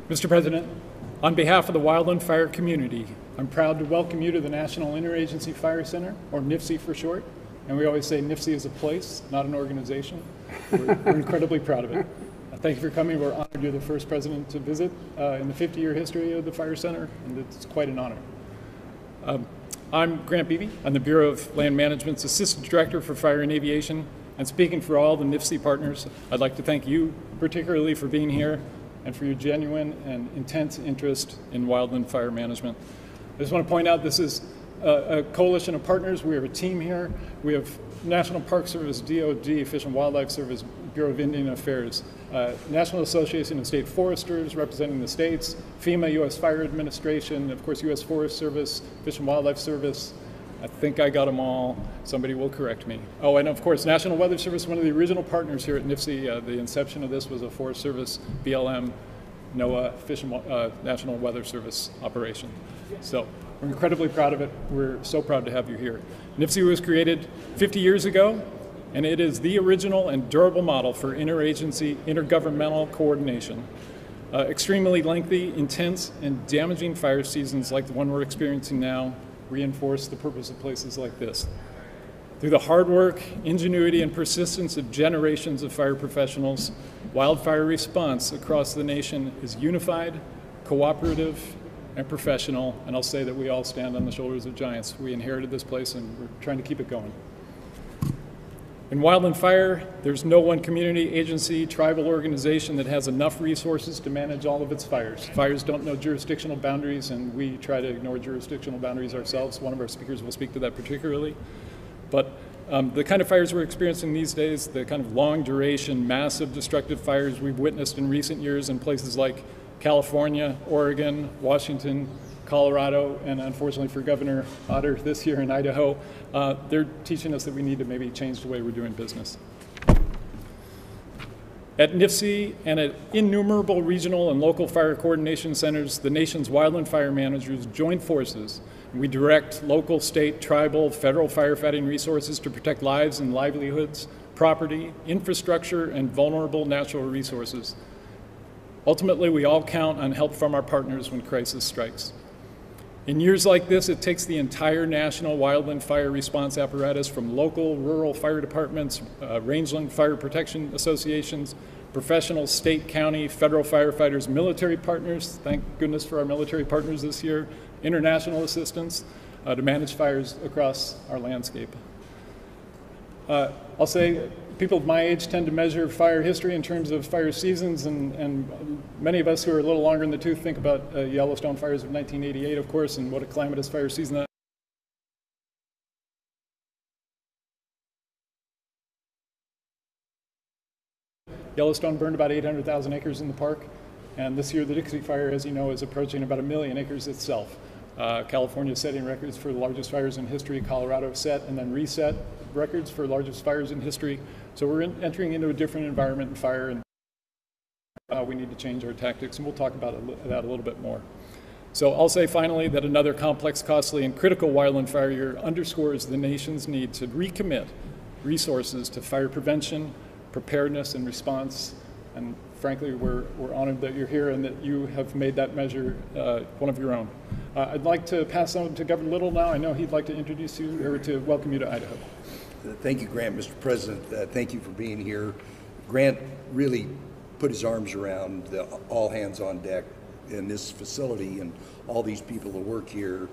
Mr. President, on behalf of the wildland fire community, I'm proud to welcome you to the National Interagency Fire Center, or NIFC for short. And we always say NIFC is a place, not an organization. We're incredibly proud of it. Thank you for coming. We're honored you're the first president to visit in the 50-year history of the Fire Center, and it's quite an honor. I'm Grant Beebe. I'm the Bureau of Land Management's Assistant Director for Fire and Aviation. And speaking for all the NIFC partners, I'd like to thank you particularly for being here and for your genuine and intense interest in wildland fire management. I just want to point out this is a coalition of partners. We have a team here. We have National Park Service, DOD, Fish and Wildlife Service, Bureau of Indian Affairs, National Association of State Foresters representing the states, FEMA, U.S. Fire Administration, of course, U.S. Forest Service, Fish and Wildlife Service. I think I got them all. Somebody will correct me. Oh, and of course, National Weather Service, one of the original partners here at NIFC. The inception of this was a Forest Service, BLM, NOAA, Fish and National Weather Service operation. So we're incredibly proud of it. We're so proud to have you here. NIFC was created 50 years ago, and it is the original and durable model for interagency, intergovernmental coordination. Extremely lengthy, intense, and damaging fire seasons like the one we're experiencing now reinforce the purpose of places like this. Through the hard work, ingenuity, and persistence of generations of fire professionals, wildfire response across the nation is unified, cooperative, and professional, and I'll say that we all stand on the shoulders of giants. We inherited this place and we're trying to keep it going. In wildland fire, there's no one community, agency, tribal organization that has enough resources to manage all of its fires. Fires don't know jurisdictional boundaries, and we try to ignore jurisdictional boundaries ourselves. One of our speakers will speak to that particularly. But the kind of fires we're experiencing these days, the kind of long duration, massive destructive fires we've witnessed in recent years in places like California, Oregon, Washington, Colorado, and unfortunately for Governor Otter this year in Idaho, they're teaching us that we need to maybe change the way we're doing business. At NIFC and at innumerable regional and local fire coordination centers, the nation's wildland fire managers join forces. We direct local, state, tribal, federal firefighting resources to protect lives and livelihoods, property, infrastructure, and vulnerable natural resources. Ultimately, we all count on help from our partners when crisis strikes. In years like this, it takes the entire national wildland fire response apparatus from local, rural fire departments, rangeland fire protection associations, professional state, county, federal firefighters, military partners, thank goodness for our military partners this year, international assistance to manage fires across our landscape. I'll say people of my age tend to measure fire history in terms of fire seasons, and many of us who are a little longer in the tooth think about Yellowstone fires of 1988, of course, and what a calamitous fire season that. Yellowstone burned about 800,000 acres in the park, and this year the Dixie Fire, as you know, is approaching about 1 million acres itself. California is setting records for the largest fires in history. Colorado set and then reset records for largest fires in history. So we're entering into a different environment in fire, and we need to change our tactics, and we'll talk about that a little bit more. So I'll say finally that another complex, costly, and critical wildland fire year underscores the nation's need to recommit resources to fire prevention, preparedness, and response. And frankly, we're honored that you're here and that you have made that measure one of your own. I'd like to pass on to Governor Little now. I know he'd like to introduce you or to welcome you to Idaho. Thank you, Grant. Mr. President, thank you for being here. Grant really put his arms around the all hands on deck in this facility, and all these people that work here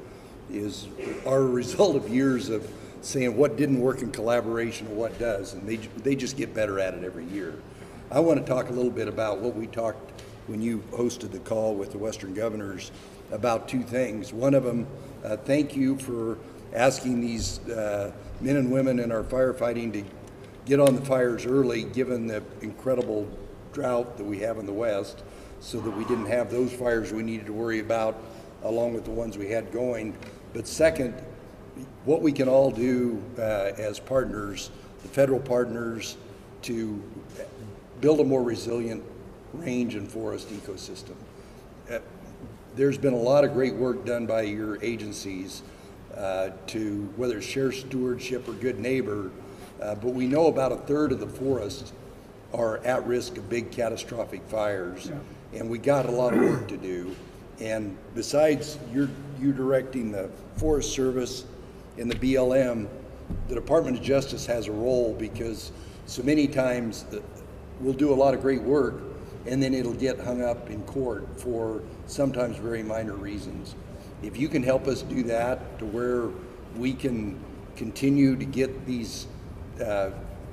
are a result of years of saying what didn't work in collaboration and what does, and they just get better at it every year. I want to talk a little bit about what we talked when you hosted the call with the Western governors about two things. One of them, thank you for asking these men and women in our firefighting to get on the fires early, given the incredible drought that we have in the West, so that we didn't have those fires we needed to worry about along with the ones we had going. But second, what we can all do as partners, the federal partners, to build a more resilient range and forest ecosystem. There's been a lot of great work done by your agencies to, whether it's share stewardship or good neighbor, but we know about 1/3 of the forests are at risk of big catastrophic fires. Yeah. and we got a lot of work to do. And besides you directing the Forest Service and the BLM, the Department of Justice has a role, because so many times we'll do a lot of great work and then it'll get hung up in court for sometimes very minor reasons. If you can help us do that to where we can continue to get these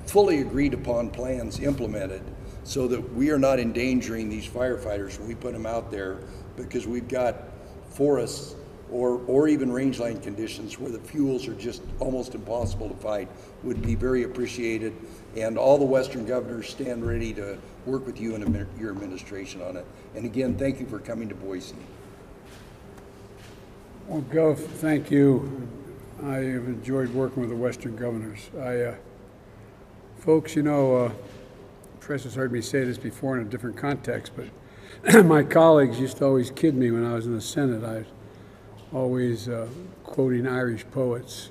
fully agreed upon plans implemented, so that we are not endangering these firefighters when we put them out there, because we've got forests or even rangeland conditions where the fuels are just almost impossible to fight, would be very appreciated. And all the Western governors stand ready to work with you and your administration on it. And again, thank you for coming to Boise. Well, Gov, thank you. I have enjoyed working with the Western governors. Folks, you know, Press has heard me say this before in a different context, but my colleagues used to always kid me when I was in the Senate. I was always quoting Irish poets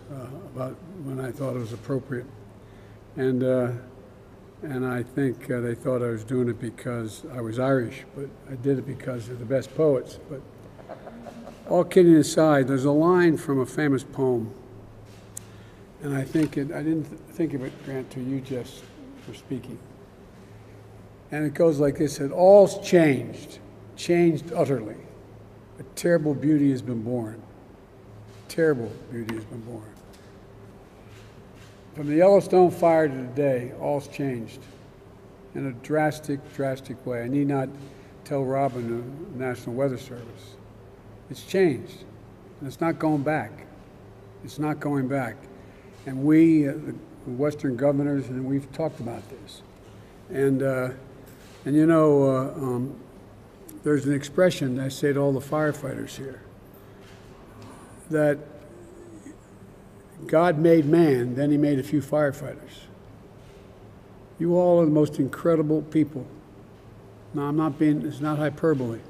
about when I thought it was appropriate. And I think they thought I was doing it because I was Irish, but I did it because they're the best poets. But all kidding aside, there's a line from a famous poem, and I didn't think of it, Grant, till you just were speaking. And it goes like this: that all's changed, changed utterly. A terrible beauty has been born. Terrible beauty has been born. From the Yellowstone fire to today, all's changed in a drastic, drastic way. I need not tell Robin, the National Weather Service. It's changed, and it's not going back. It's not going back. And we, the Western governors, and we've talked about this. And you know, there's an expression I say to all the firefighters here, that God made man, then he made a few firefighters. You all are the most incredible people. No, it's not hyperbole.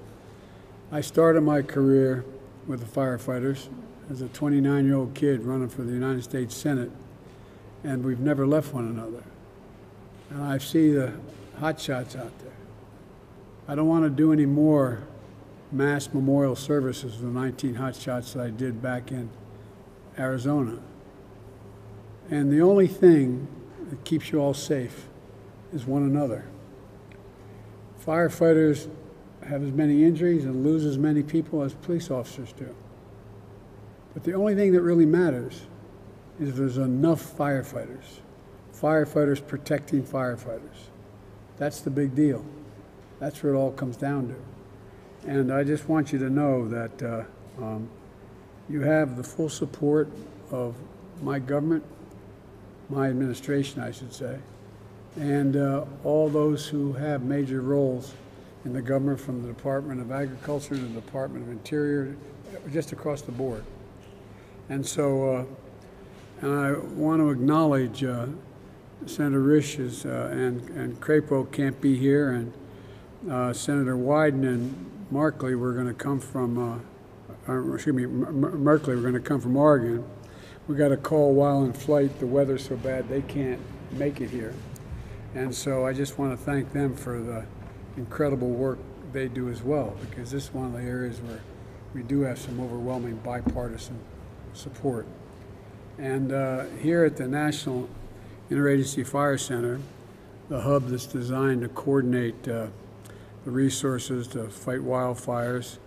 I started my career with the firefighters as a 29-year-old kid running for the United States Senate, and we've never left one another. And I see the hot shots out there. I don't want to do any more mass memorial services of the 19 hot shots that I did back in Arizona. And the only thing that keeps you all safe is one another. Firefighters have as many injuries and lose as many people as police officers do. But the only thing that really matters is if there's enough firefighters. Firefighters protecting firefighters. That's the big deal. That's what it all comes down to. And I just want you to know that you have the full support of my government, my administration, I should say, and all those who have major roles in the government, from the Department of Agriculture to the Department of Interior, just across the board. And so, and I want to acknowledge Senator Risch's and Crapo can't be here, and Senator Wyden and Markley were going to come from, Merkley were going to come from Oregon. We got a call while in flight. The weather's so bad they can't make it here. And so I just want to thank them for the incredible work they do as well, because this is one of the areas where we do have some overwhelming bipartisan support. And here at the National Interagency Fire Center, the hub that's designed to coordinate the resources to fight wildfires,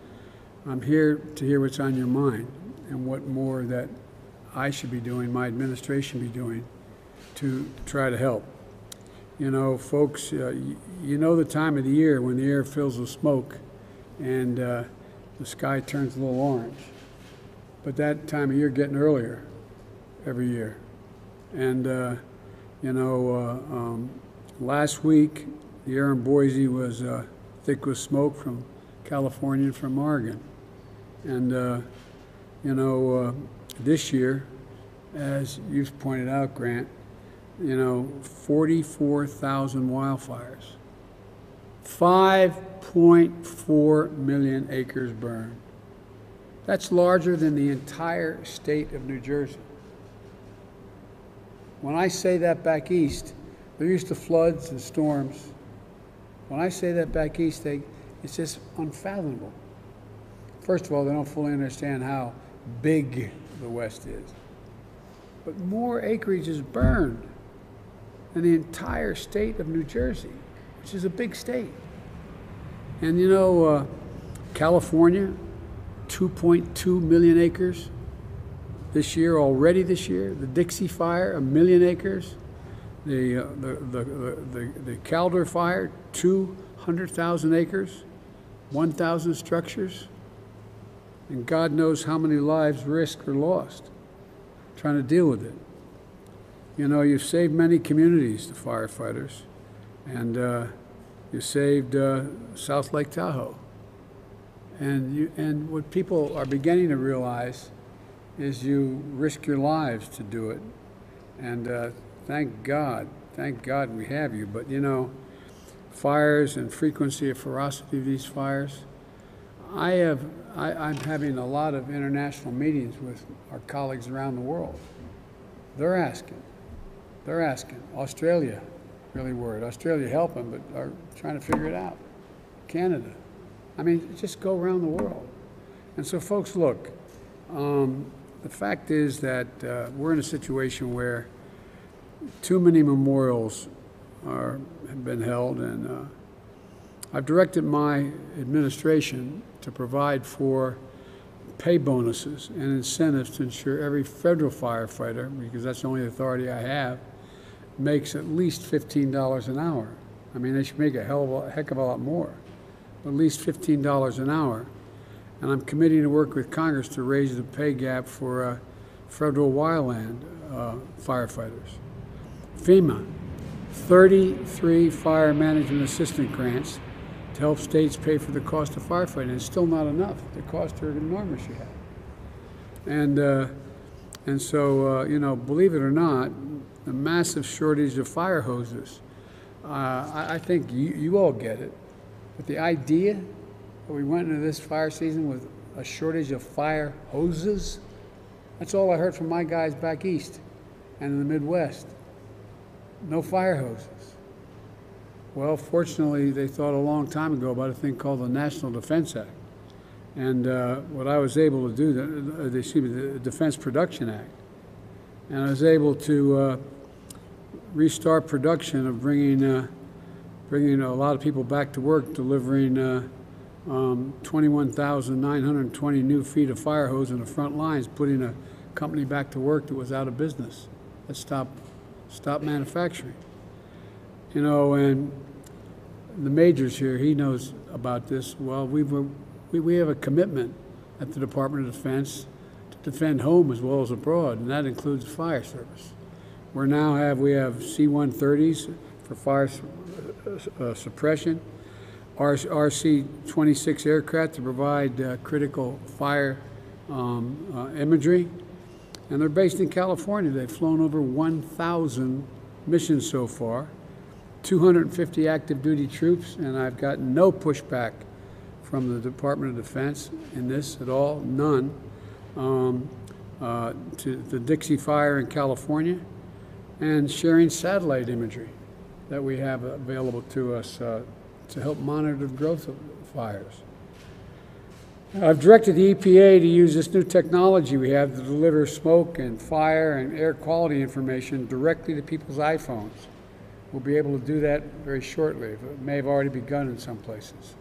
I'm here to hear what's on your mind and what more that I should be doing, my administration be doing, to try to help. You know, folks, you know the time of the year when the air fills with smoke and the sky turns a little orange. But that time of year getting earlier every year. And, you know, last week, the air in Boise was thick with smoke from California and from Oregon. And, you know, this year, as you've pointed out, Grant, you know, 44,000 wildfires, 5.4 million acres burned. That's larger than the entire state of New Jersey. When I say that back east, they're used to floods and storms. When I say that back east, it It's just unfathomable. First of all, they don't fully understand how big the West is. But more acreage is burned than the entire state of New Jersey, which is a big state. And you know, California, 2.2 million acres this year, already this year. The Dixie Fire, 1 million acres. The Calder Fire, 200,000 acres, 1,000 structures. And God knows how many lives risked or lost trying to deal with it. You know, you've saved many communities, the firefighters, and you saved South Lake Tahoe. And what people are beginning to realize is you risk your lives to do it. And thank God we have you. But you know, fires and frequency of ferocity of these fires, I'm having a lot of international meetings with our colleagues around the world. They're asking. Australia, really worried. Australia helping, but are trying to figure it out. Canada. I mean, just go around the world. And so, folks, look, the fact is that we're in a situation where too many memorials have been held, and I've directed my administration to provide for pay bonuses and incentives to ensure every federal firefighter, because that's the only authority I have, makes at least $15 an hour. I mean, they should make a heck of a lot more, but at least $15 an hour. And I'm committing to work with Congress to raise the pay gap for federal wildland firefighters. FEMA, 33 fire management assistant grants to help states pay for the cost of firefighting. It's still not enough. The costs are enormous, you have. And so, you know, believe it or not, the massive shortage of fire hoses. I think you all get it. But the idea that we went into this fire season with a shortage of fire hoses, that's all I heard from my guys back east and in the Midwest. No fire hoses. Well, fortunately, they thought a long time ago about a thing called the National Defense Act. And what I was able to do, the Defense Production Act, and I was able to restart production of bringing a lot of people back to work, delivering 21,920 new feet of fire hose in the front lines, putting a company back to work that was out of business. That stopped manufacturing. You know, and the major's here, he knows about this. Well, we have a commitment at the Department of Defense to defend home as well as abroad, and that includes the fire service. We have C-130s for fire suppression, RC-26 aircraft to provide critical fire imagery, and they're based in California. They've flown over 1,000 missions so far, 250 active duty troops, and I've gotten no pushback from the Department of Defense in this at all, none, to the Dixie Fire in California, and sharing satellite imagery that we have available to us to help monitor the growth of fires. I've directed the EPA to use this new technology we have to deliver smoke and fire and air quality information directly to people's iPhones. We'll be able to do that very shortly. It may have already begun in some places.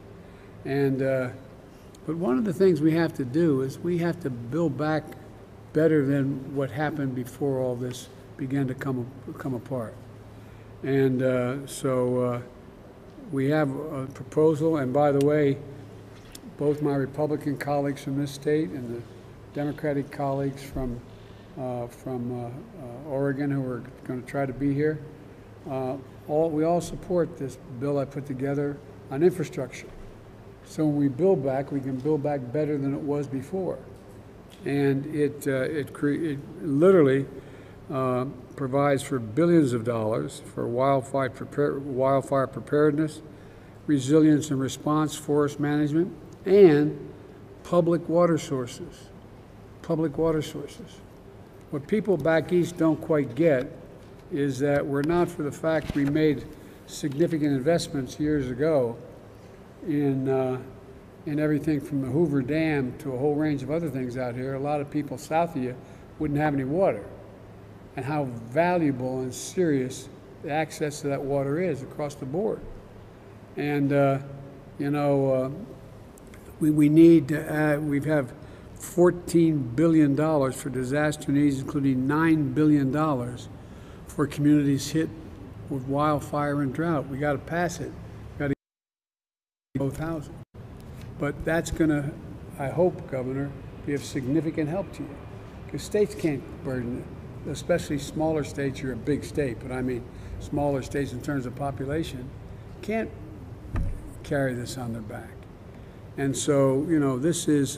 And but one of the things we have to do is we have to build back better than what happened before all this began to come apart. And so we have a proposal, and by the way, both my Republican colleagues from this state and the Democratic colleagues from Oregon who are going to try to be here, we all support this bill I put together on infrastructure. So when we build back, we can build back better than it was before. And it literally provides for billions of dollars for wildfire preparedness, resilience and response, forest management, and public water sources. Public water sources. What people back east don't quite get is that we're not for the fact we made significant investments years ago in everything from the Hoover Dam to a whole range of other things out here, a lot of people south of you wouldn't have any water. And how valuable and serious the access to that water is across the board. And, we need to add, we have $14 billion for disaster needs, including $9 billion for communities hit with wildfire and drought. We got to pass it. Got to get both houses. But that's going to, I hope, Governor, be of significant help to you. Because states can't burden it, especially smaller states. You're a big state, but I mean smaller states in terms of population can't carry this on their back. And so, this is,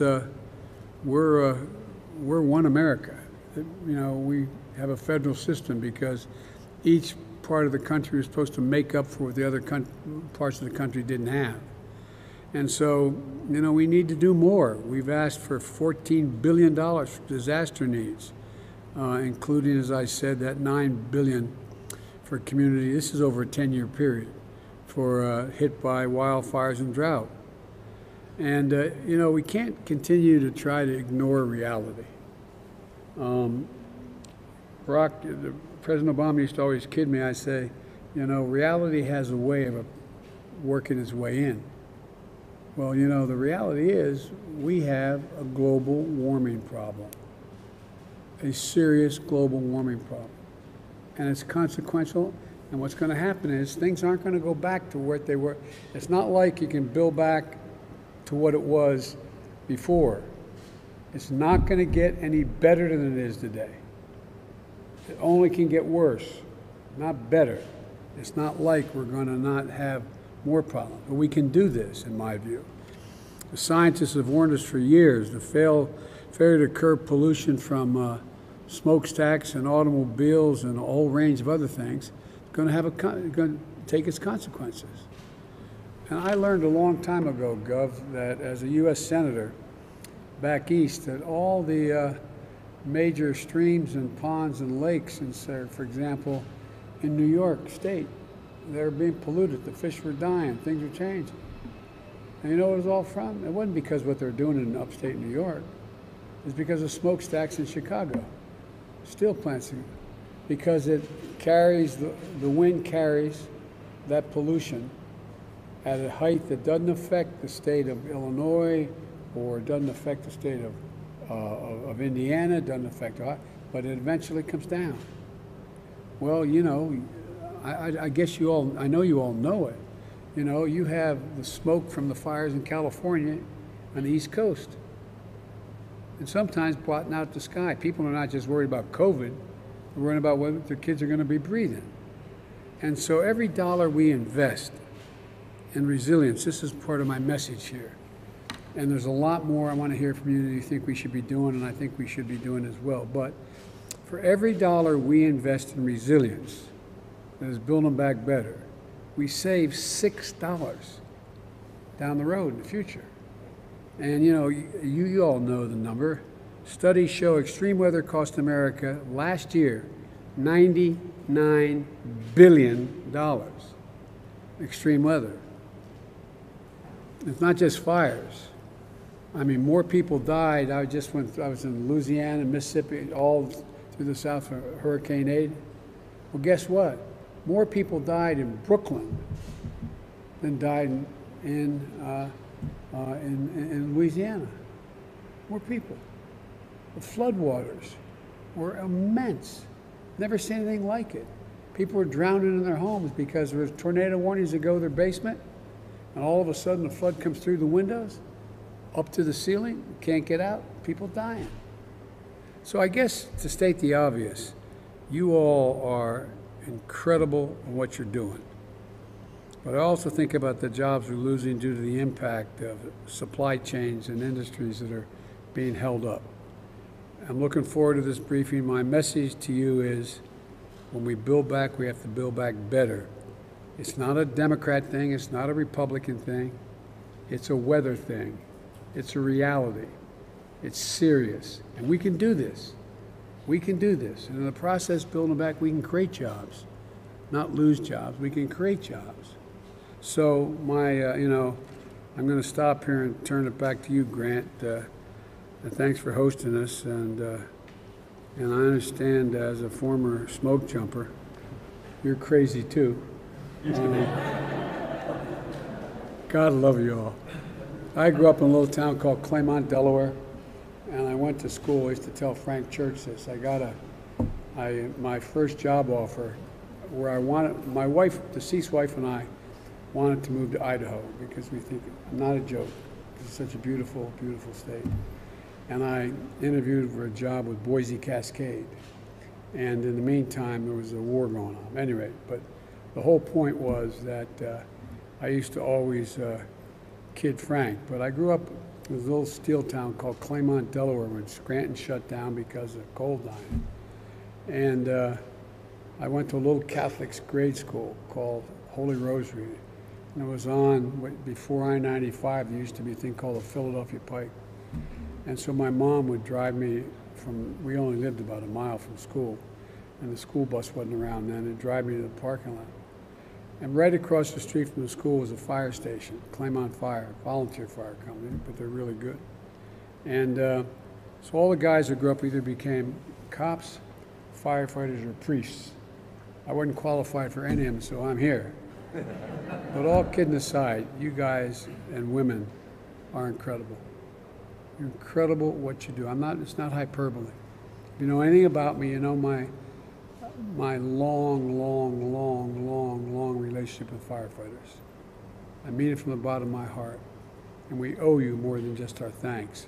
we're one America. We have a federal system because each part of the country is supposed to make up for what the other parts of the country didn't have. And so, we need to do more. We've asked for $14 billion for disaster needs, including, as I said, that $9 billion for community. This is over a 10-year period for hit by wildfires and drought. And, we can't continue to try to ignore reality. President Obama used to always kid me. I say, reality has a way of working its way in. Well, the reality is we have a global warming problem, a serious global warming problem. And it's consequential. And what's going to happen is things aren't going to go back to what they were. It's not like you can build back to what it was before. It's not going to get any better than it is today. It only can get worse, not better. It's not like we're going to not have more problems. But we can do this, in my view. The scientists have warned us for years. The failure to curb pollution from smokestacks and automobiles and a whole range of other things is going to take its consequences. And I learned a long time ago, Gov, that as a U.S. Senator back east, that all the major streams and ponds and lakes, and for example, in New York State, they're being polluted. The fish were dying. Things were changing. And you know what it was all from? It wasn't because of what they're doing in upstate New York. It's because of smokestacks in Chicago, steel plants, because it carries, the wind carries that pollution at a height that doesn't affect the state of Illinois or doesn't affect the state of Indiana, doesn't affect Ohio, but it eventually comes down. Well, I guess I know you all know it. You have the smoke from the fires in California on the East Coast. And sometimes blotting out the sky. People are not just worried about COVID, they're worried about what their kids are going to be breathing. And so every dollar we invest in resilience, this is part of my message here. And there's a lot more I want to hear from you that you think we should be doing, and I think we should be doing as well. But for every dollar we invest in resilience, that is building back better, we save $6 down the road in the future. And you all know the number. Studies show extreme weather cost America last year $99 billion. Extreme weather. It's not just fires. I mean, more people died. I was in Louisiana, Mississippi, all through the south for Hurricane Ada. Well, guess what? More people died in Brooklyn than died in Louisiana. More people. The floodwaters were immense. Never seen anything like it. People were drowning in their homes because there was tornado warnings that go to their basement, and all of a sudden the flood comes through the windows, up to the ceiling, can't get out, people dying. So I guess, to state the obvious, you all are incredible in what you're doing. But I also think about the jobs we're losing due to the impact of supply chains and industries that are being held up. I'm looking forward to this briefing. My message to you is, when we build back, we have to build back better. It's not a Democrat thing. It's not a Republican thing. It's a weather thing. It's a reality. It's serious. And we can do this. We can do this. And in the process of building back, we can create jobs, not lose jobs. We can create jobs. So my, I'm going to stop here and turn it back to you, Grant. And thanks for hosting us. And I understand as a former smoke jumper, you're crazy too. God love you all. I grew up in a little town called Claymont, Delaware, and I went to school. I used to tell Frank Church this. My first job offer, where I wanted, my wife, deceased wife, and I wanted to move to Idaho because we think, not a joke, it's such a beautiful, beautiful state. And I interviewed for a job with Boise Cascade. And in the meantime, there was a war going on. Anyway, but the whole point was that I used to always kid Frank, but I grew up in a little steel town called Claymont, Delaware, when Scranton shut down because of coal mining. And I went to a little Catholic grade school called Holy Rosary. And it was on, before I-95, there used to be a thing called the Philadelphia Pike. And so my mom would drive me from, we only lived about a mile from school, and the school bus wasn't around then, and drive me to the parking lot. And right across the street from the school was a fire station, Claymont Fire, volunteer fire company, but they're really good. And so all the guys that grew up either became cops, firefighters, or priests. I wasn't qualified for any of them, so I'm here. But all kidding aside, you guys and women are incredible. You're incredible what you do. It's not hyperbole. If you know anything about me, you know my long relationship with firefighters. I mean it from the bottom of my heart. And we owe you more than just our thanks.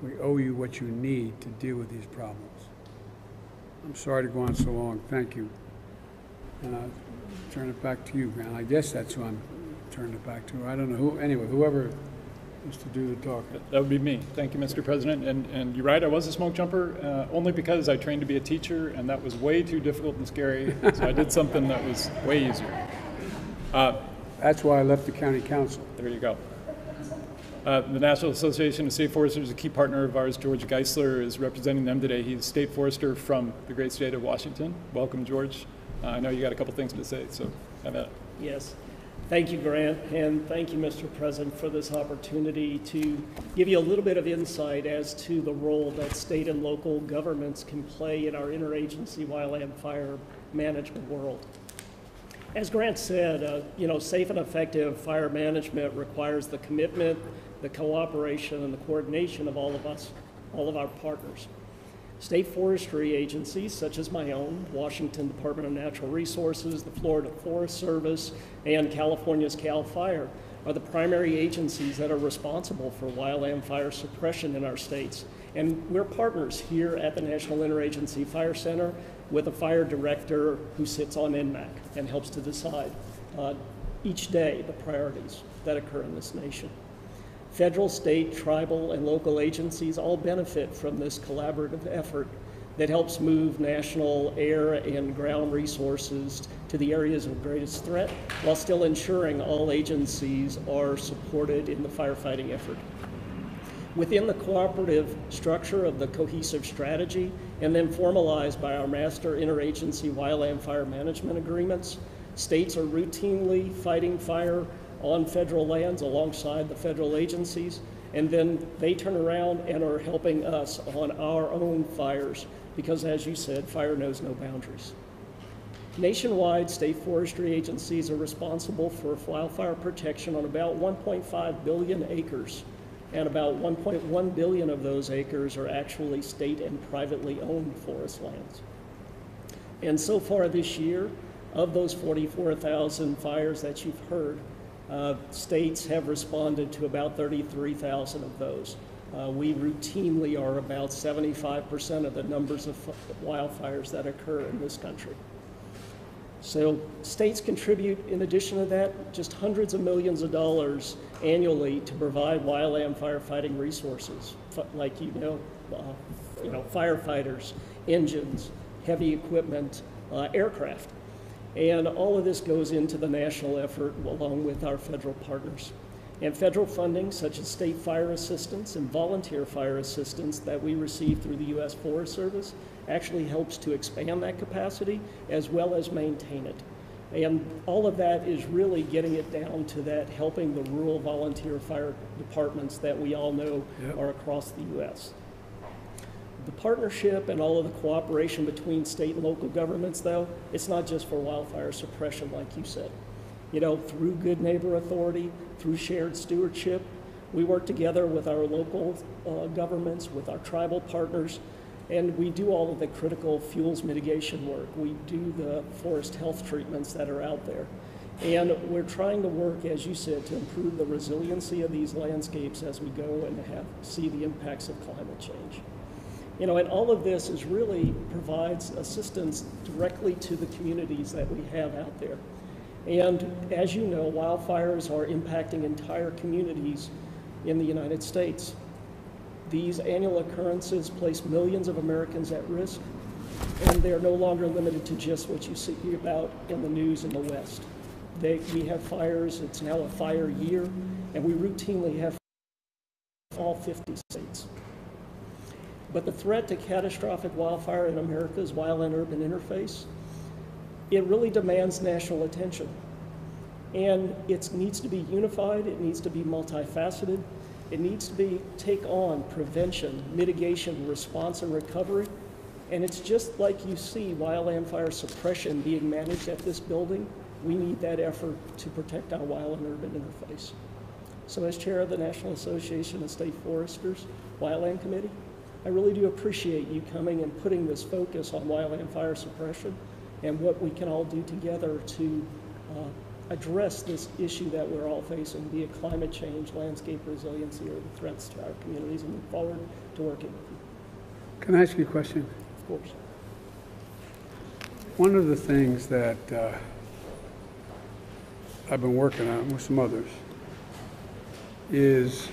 We owe you what you need to deal with these problems. I'm sorry to go on so long. Thank you. And I'll turn it back to you, Grant. I guess that's who I'm turning it back to. I don't know who. Anyway, whoever is to do the talking. That would be me. Thank you, Mr. President. And you're right, I was a smoke jumper, only because I trained to be a teacher, and that was way too difficult and scary. So I did something that was way easier. That's why I left the county council. There you go. The National Association of State Foresters is a key partner of ours. George Geisler is representing them today. He's a state forester from the great state of Washington. Welcome, George. I know you got a couple things to say, so have at it. Yes. Thank you, Grant, and thank you, Mr. President, for this opportunity to give you a little bit of insight as to the role that state and local governments can play in our interagency wildland fire management world. As Grant said, safe and effective fire management requires the commitment, the cooperation, and the coordination of all of us, all of our partners. State forestry agencies, such as my own, Washington Department of Natural Resources, the Florida Forest Service, and California's CAL FIRE, are the primary agencies that are responsible for wildland fire suppression in our states. And we're partners here at the National Interagency Fire Center with a fire director who sits on NMAC and helps to decide each day the priorities that occur in this nation. Federal, state, tribal, and local agencies all benefit from this collaborative effort that helps move national air and ground resources to the areas of greatest threat while still ensuring all agencies are supported in the firefighting effort. Within the cooperative structure of the cohesive strategy and then formalized by our master interagency wildland fire management agreements, states are routinely fighting fire on federal lands alongside the federal agencies, and then they turn around and are helping us on our own fires because, as you said, fire knows no boundaries. Nationwide, state forestry agencies are responsible for wildfire protection on about 1.5 billion acres, and about 1.1 billion of those acres are actually state and privately owned forest lands. And so far this year, of those 44,000 fires that you've heard, states have responded to about 33,000 of those. We routinely are about 75% of the numbers of wildfires that occur in this country. So states contribute, in addition to that, just hundreds of millions of dollars annually to provide wildland firefighting resources, like firefighters, engines, heavy equipment, aircraft. And all of this goes into the national effort along with our federal partners. And federal funding, such as state fire assistance and volunteer fire assistance that we receive through the U.S. Forest Service, actually helps to expand that capacity as well as maintain it. And all of that is really getting it down to that helping the rural volunteer fire departments that we all know are across the U.S. The partnership and all of the cooperation between state and local governments, though, it's not just for wildfire suppression, like you said. You know, through Good Neighbor Authority, through shared stewardship, we work together with our local governments, with our tribal partners, and we do all of the critical fuels mitigation work. We do the forest health treatments that are out there. And we're trying to work, as you said, to improve the resiliency of these landscapes as we go and see the impacts of climate change. You know, and all of this is really provides assistance directly to the communities that we have out there. And as you know, wildfires are impacting entire communities in the United States. These annual occurrences place millions of Americans at risk, and they're no longer limited to just what you see about in the news in the West. We have fires, it's now a fire year, and we routinely have all 50 states. But the threat to catastrophic wildfire in America's wildland-urban interface, it really demands national attention. And it needs to be unified, it needs to be multifaceted, it needs to take on prevention, mitigation, response, and recovery. And it's just like you see wildland fire suppression being managed at this building, we need that effort to protect our wildland-urban interface. So as chair of the National Association of State Foresters Wildland Committee, I really do appreciate you coming and putting this focus on wildland fire suppression and what we can all do together to address this issue that we're all facing, be it climate change, landscape resiliency, or the threats to our communities, and look forward to working with you. Can I ask you a question? Of course. One of the things that I've been working on with some others is